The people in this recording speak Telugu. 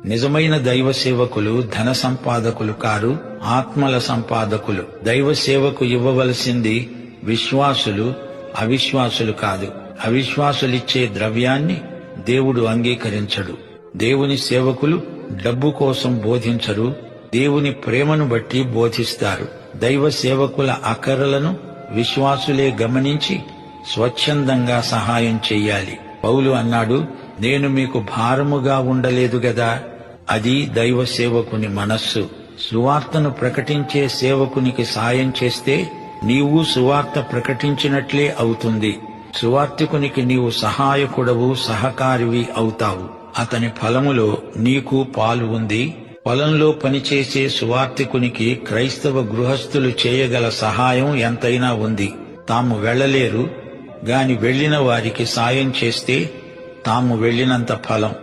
నిజమైన దైవ సేవకులు ధన సంపాదకులు కారు, ఆత్మల సంపాదకులు. దైవ సేవకు ఇవ్వవలసింది విశ్వాసులు, అవిశ్వాసులు కాదు. అవిశ్వాసులిచ్చే ద్రవ్యాన్ని దేవుడు అంగీకరించడు. దేవుని సేవకులు డబ్బు కోసం బోధించరు, దేవుని ప్రేమను బట్టి బోధిస్తారు. దైవ సేవకుల అక్కరలను విశ్వాసులే గమనించి స్వచ్ఛందంగా సహాయం చెయ్యాలి. పౌలు అన్నాడు, నేను మీకు భారముగా ఉండలేదు గదా. అది దైవ సేవకుని మనస్సు. సువార్తను ప్రకటించే సేవకునికి సాయం చేస్తే నీవు సువార్త ప్రకటించినట్లే అవుతుంది. సువార్తికునికి నీవు సహాయకుడవు, సహకారివి అవుతావు. అతని ఫలములో నీకు పాలు ఉంది. పొలంలో పనిచేసే సువార్తికునికి క్రైస్తవ గృహస్థులు చేయగల సహాయం ఎంతైనా ఉంది. తాము వెళ్లలేరు గాని వెళ్లిన వారికి సాయం చేస్తే తాము వెళ్లినంత ఫలం.